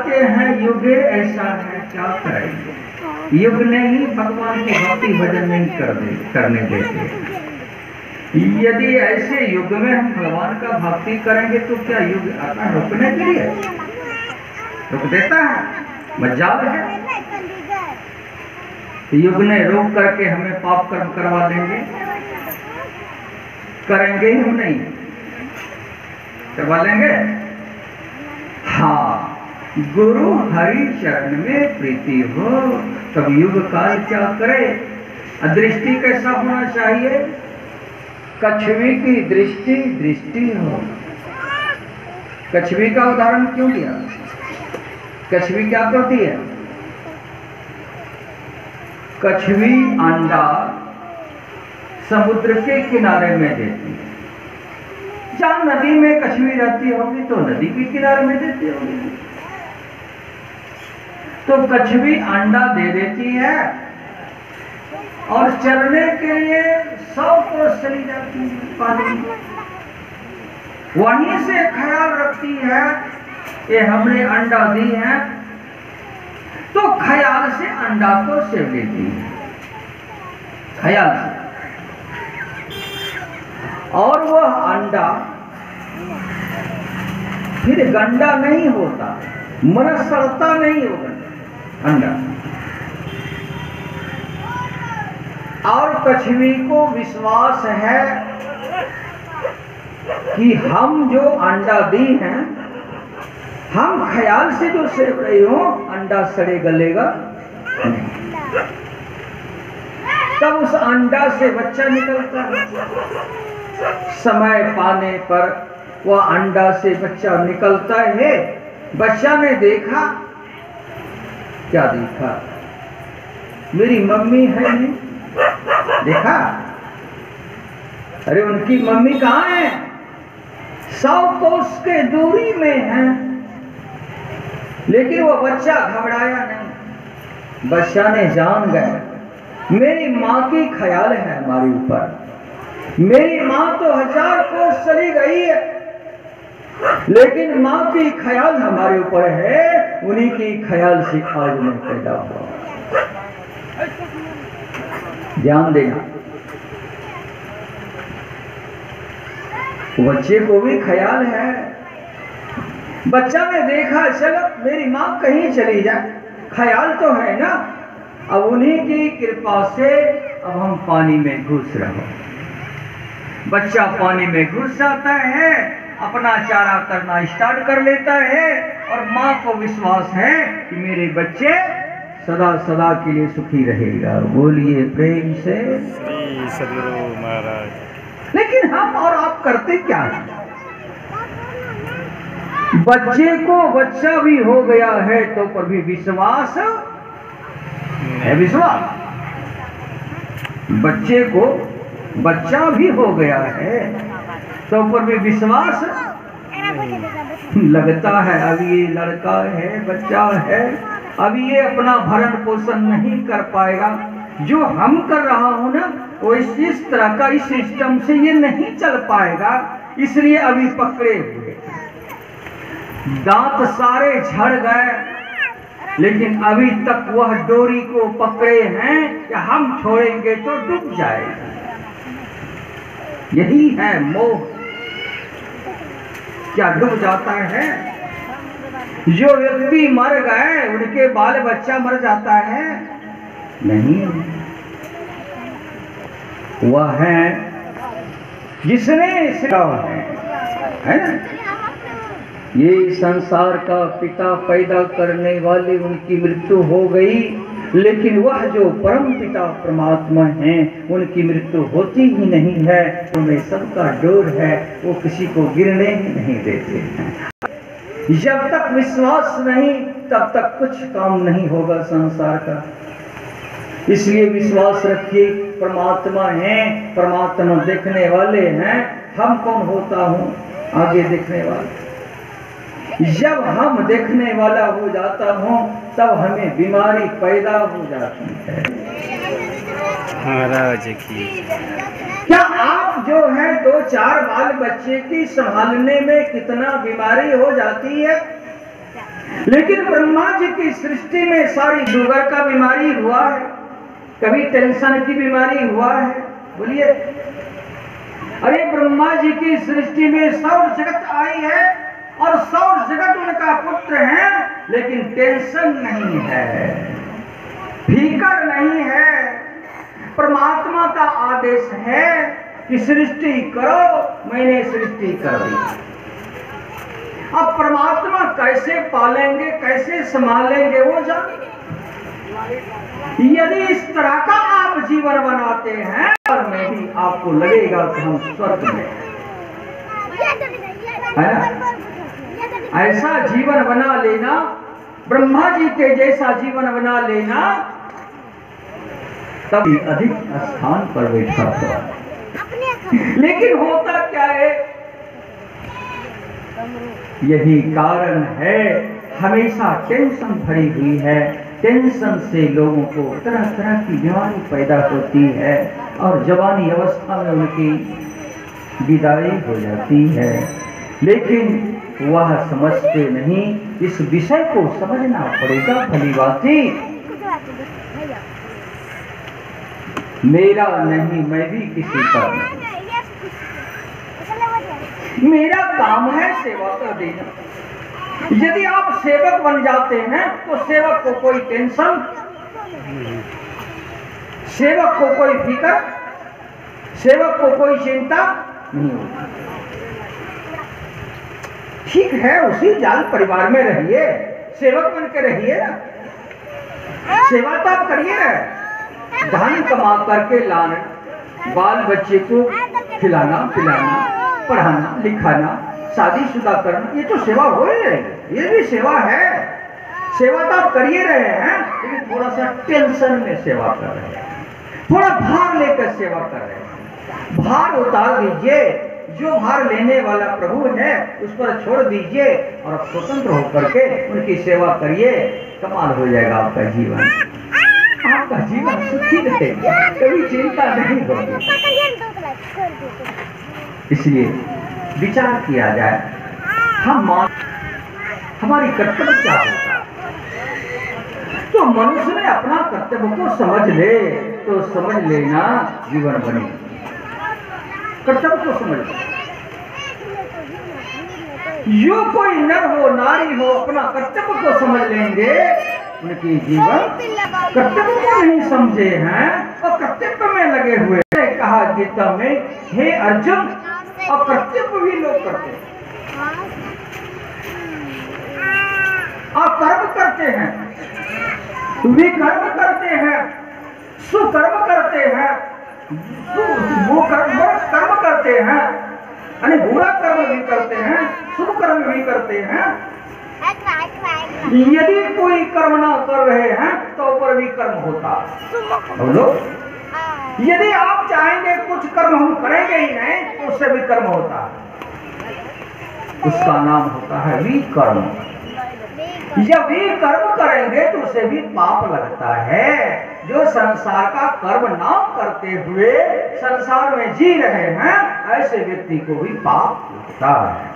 जाते हैं युगे ऐसा है क्या करेंगे। युग ने ही भगवान की भक्ति भजन नहीं करने देते। यदि ऐसे युग में हम भगवान का भक्ति करेंगे तो क्या युग आता रुकने के लिए रुक देता है? मजाल है। युग ने रोक करके हमें पाप कर्म करवा देंगे, करेंगे ही हम नहीं, करवा लेंगे। हाँ, गुरु हरि चरण में प्रीति हो तब युग काल क्या करे। दृष्टि कैसा होना चाहिए? कछुई की दृष्टि दृष्टि हो। कछुई का उदाहरण क्यों दिया? कछुई क्या करती है? कछुई अंडा समुद्र के किनारे में देती है। जहां नदी में कछुई रहती होगी तो नदी के किनारे में देती होगी। तो कछुई अंडा दे देती है और चरने के लिए 100 कोस चली जाती है पानी में। वहीं से ख्याल रखती है ये हमने अंडा दी है, तो ख्याल से अंडा को सेव लेती है, ख्याल से। और वह अंडा फिर गंदा नहीं होता, मन सड़ता नहीं होगा अंडा। और कछुई को विश्वास है कि हम जो अंडा दी हैं, हम ख्याल से जो सेव रही हो, अंडा सड़े गलेगा नहीं। तब उस अंडा से बच्चा निकलता है। समय पाने पर वह अंडा से बच्चा निकलता है। बच्चा ने देखा, क्या देखा? मेरी मम्मी है नहीं, देखा? अरे उनकी मम्मी कहाँ है? 100 कोस के दूरी में है। लेकिन वो बच्चा घबराया नहीं। बच्चा ने जान गया मेरी माँ की ख्याल है हमारे ऊपर। मेरी माँ तो 1000 कोस चली गई है, लेकिन माँ की ख्याल हमारे ऊपर है। उन्हीं की ख्याल से आज मैं पैदा हुआ। ध्यान देना, बच्चे को भी ख्याल है। बच्चा ने देखा चलो मेरी माँ कहीं चली जाए, ख्याल तो है ना। अब उन्हीं की कृपा से अब हम पानी में घुस रहे। बच्चा पानी में घुस जाता है, अपना चारा करना स्टार्ट कर लेता है और माँ को विश्वास है कि मेरे बच्चे सदा सदा के लिए सुखी रहेगा। बोलिए प्रेम से सदगुरु महाराज। लेकिन हम और आप करते क्या है? बच्चे को बच्चा भी हो गया है तो पर भी विश्वास है। विश्वास, बच्चे को बच्चा भी हो गया है तो पर भी विश्वास लगता है। अब ये लड़का है, बच्चा है, अब ये अपना भरण पोषण नहीं कर पाएगा। जो हम कर रहा हूं ना, वो इस तरह का इस सिस्टम से ये नहीं चल पाएगा, इसलिए अभी पकड़े हुए। दांत सारे झड़ गए, लेकिन अभी तक वह डोरी को पकड़े हैं कि हम छोड़ेंगे तो डूब जाएगा। यही है मोह। क्या डूब जाता है? जो व्यक्ति मर गए उनके बाल बच्चा मर जाता है? नहीं, वह है जिसने है ना। ये संसार का पिता पैदा करने वाले उनकी मृत्यु हो गई, लेकिन वह जो परम पिता परमात्मा हैं उनकी मृत्यु होती ही नहीं है। उनमें सबका डोर है, वो किसी को गिरने ही नहीं देते हैं। जब तक विश्वास नहीं तब तक कुछ काम नहीं होगा संसार का। इसलिए विश्वास रखिए, परमात्मा हैं, परमात्मा देखने वाले हैं। हम कौन होता हूँ? आगे देखने वाले। जब हम देखने वाला हो जाता हूँ तब हमें बीमारी पैदा हो जाती है। महाराज की क्या आप जो है 2-4 बाल बच्चे की संभालने में कितना बीमारी हो जाती है? लेकिन ब्रह्मा जी की सृष्टि में सारी शुगर का बीमारी हुआ है, कभी टेंशन की बीमारी हुआ है, बोलिए। अरे ब्रह्मा जी की सृष्टि में सौर जगत आई है और सौर जगत उनका पुत्र है, लेकिन टेंशन नहीं है, फिकर नहीं है। परमात्मा का आदेश है कि सृष्टि करो, मैंने सृष्टि कर दी। अब परमात्मा कैसे पालेंगे, कैसे संभालेंगे वो जाने। यदि इस तरह का आप जीवन बनाते हैं और में भी आपको लगेगा कि हम स्वर्ग में है ना। ऐसा जीवन बना लेना, ब्रह्मा जी के जैसा जीवन बना लेना, तभी अधिक स्थान पर बैठा हुआ। लेकिन होता क्या है, यही कारण है हमेशा टेंशन भरी हुई है। टेंशन से लोगों को तरह तरह की बीमारी पैदा होती है और जवानी अवस्था में उनकी विदाई हो जाती है। लेकिन वह समझते नहीं, इस विषय को समझना पड़ेगा। भली बाती मेरा नहीं, मैं भी किसी का नहीं। मेरा काम है सेवा कर देना। यदि आप सेवक बन जाते हैं तो सेवक को कोई टेंशन, सेवक को कोई फिक्र, सेवक को कोई चिंता नहीं होती। ठीक है, उसी जाल परिवार में रहिए, सेवक बन के रहिए ना, सेवा तो आप करिए ना। धन कमा करके लाना, बाल बच्चे को खिलाना पिलाना, पढ़ाना लिखाना, शादीशुदा करना, ये तो सेवा हो ही रही, ये भी सेवा है। सेवा तो आप करिए रहे हैं, लेकिन थोड़ा सा टेंशन में सेवा कर रहे हैं, थोड़ा भार लेकर सेवा कर रहे हैं। भार उतार दीजिए, जो भार लेने वाला प्रभु है उस पर छोड़ दीजिए और आप स्वतंत्र होकर के उनकी सेवा करिए। कमाल हो जाएगा आपका जीवन, आपका जीवन सुखी रहेगा, कभी चिंता नहीं होगी। इसलिए विचार किया जाए, हमारी कर्तव्य क्या होता है। तो मनुष्य ने अपना कर्तव्य को समझ ले तो समझ लेना जीवन बने। कर्तव्य को समझ ले। जो कोई नर हो नारी हो अपना कर्तव्य को समझ लेंगे, उनकी जीवन कर्तव्य को नहीं समझे हैं और कर्तव्य में लगे हुए। कहा गीता में, हे अर्जुन, और कर्तव्य भी लोग करते हैं और कर्म करते हैं, विकर्म करते हैं, सुकर्म करते हैं, वो कर्म करते हैं, यानी बुरा कर्म भी करते हैं, शुभ कर्म भी करते हैं। यदि कोई कर्म ना कर रहे हैं तो ऊपर भी कर्म होता। बोलो, यदि आप चाहेंगे कुछ कर्म हम करेंगे ही नहीं तो उससे भी कर्म होता है, उसका नाम होता है विकर्म। जब विकर्म करेंगे तो उसे भी पाप लगता है। जो संसार का कर्म ना करते हुए संसार में जी रहे हैं, ऐसे व्यक्ति को भी पाप लगता है।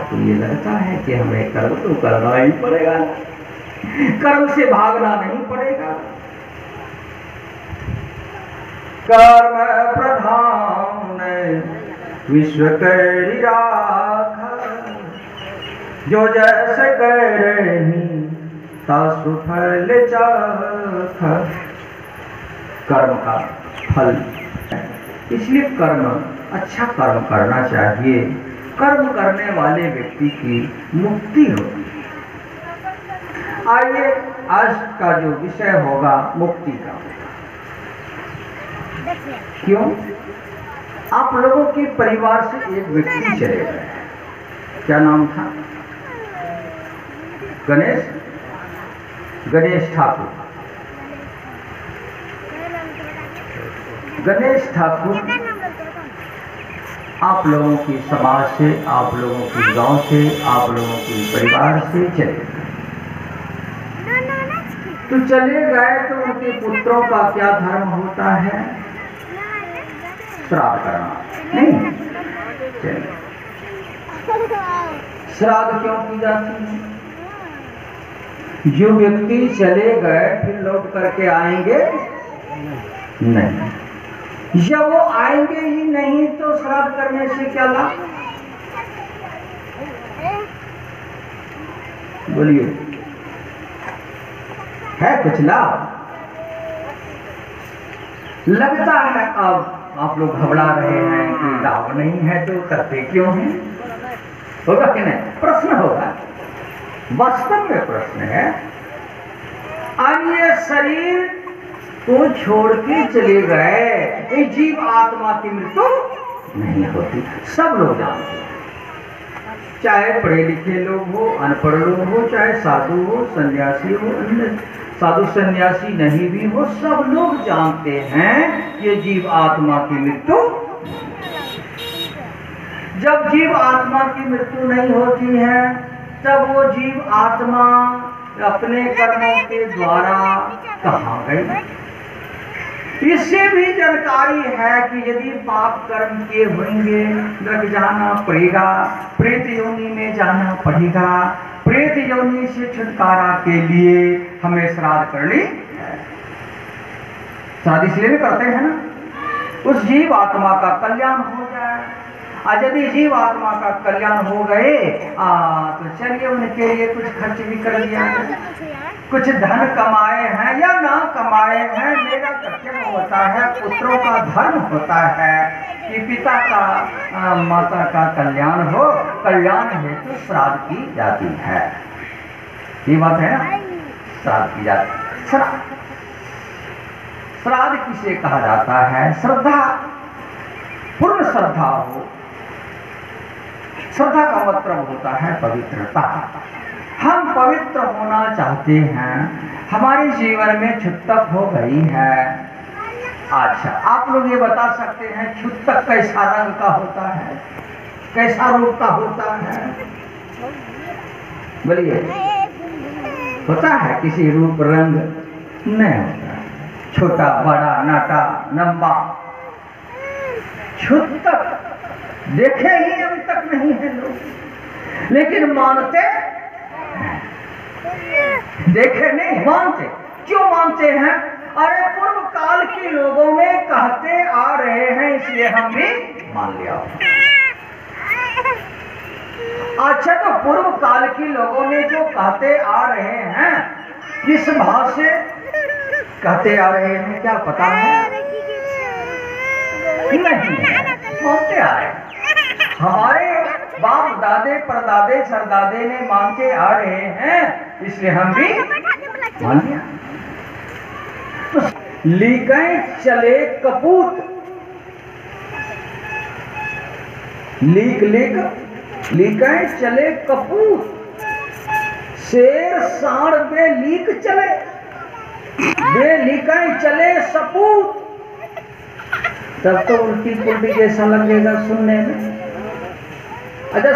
तो ये लगता है कि हमें कर्म तो करना ही पड़ेगा, कर्म से भागना नहीं पड़ेगा। कर्म प्रधान विश्व करी राखा, जो जैसे करही तासु फल चाखा। कर्म का फल, इसलिए कर्म, अच्छा कर्म करना चाहिए। कर्म करने वाले व्यक्ति की मुक्ति होगी। आइए, आज का जो विषय होगा मुक्ति का। क्यों? आप लोगों के परिवार से एक व्यक्ति चले गए, क्या नाम था? गणेश ठाकुर। गणेश ठाकुर आप लोगों की समाज से, आप लोगों की गांव से, आप लोगों के परिवार से चले गए। तो चले गए तो उनके पुत्रों का क्या धर्म होता है? श्राद्ध करना। नहीं, श्राद्ध क्यों की जाती है? जो व्यक्ति चले गए फिर लौट करके आएंगे नहीं, जब वो आएंगे ही नहीं तो श्राद्ध करने से क्या लाभ? बोलिए, है कुछ लाभ? लगता है अब आप लोग घबरा रहे हैं कि लाभ नहीं है तो करते क्यों हैं? होगा कि नहीं? प्रश्न होगा, वास्तव में प्रश्न है। अब ये शरीर को छोड़ के चले गए, ये जीव आत्मा की मृत्यु नहीं होती, सब लोग जानते हैं। चाहे पढ़े लिखे लोग हो, अनपढ़ लोग हो, चाहे साधु हो, सन्यासी हो, साधु सन्यासी नहीं भी हो, सब लोग जानते हैं ये जीव आत्मा की मृत्यु। जब जीव आत्मा की मृत्यु नहीं होती है तब वो जीव आत्मा अपने कर्मों के द्वारा कहाँ गई? इससे भी जानकारी है कि यदि पाप कर्म किए होंगे नरक जाना पड़ेगा, प्रेत योनि में जाना पड़ेगा। प्रेत योनि से छुटकारा के लिए हमें श्राद्ध करनी है। श्राद्ध इसलिए भी करते हैं ना, उस जीव आत्मा का कल्याण हो जाए। और यदि जीव आत्मा का कल्याण हो गए तो चलिए उनके लिए कुछ खर्च भी कर दिया जाए। कुछ धन कमाए हैं या ना कमाए हैं, मेरा कर्तव्य होता है, पुत्रों का धर्म होता है कि पिता का माता का कल्याण हो, कल्याण हेतु श्राद्ध की जाती है। ये बात है ना, श्राद्ध की जाती है। श्राद्ध किसे कहा जाता है? श्रद्धा, पूर्ण श्रद्धा हो। श्रद्धा का मतलब होता है पवित्रता। हम पवित्र होना चाहते हैं, हमारे जीवन में छुटक हो गई है। अच्छा, आप लोग ये बता सकते हैं छुटक कैसा रंग का होता है, कैसा रूप का होता है? बोलिए, होता है किसी रूप रंग? नहीं होता। छोटा बड़ा नाटा लंबा छुटक देखे ही अभी तक नहीं है लोग, लेकिन मानते, देखे नहीं मानते। क्यों मानते हैं? अरे पूर्व काल के लोगों में कहते आ रहे हैं इसलिए हम भी मान लिया। अच्छा, तो पूर्व काल के लोगों ने जो कहते आ रहे हैं किस भाव से कहते आ रहे हैं क्या पता है? नहीं मानते आ रहे हैं। हमारे बाप दादे परदादे सरदादे ने मानते आ रहे हैं इसलिए हम भी मान लिया। तो लीकें चले कपूत, लीकें चले कपूत, शेर साढ़ बे लीक चले, बे लीकें चले सपूत। तब तो उल्टी पुल्टी जैसा लगेगा सुनने में। अच्छा,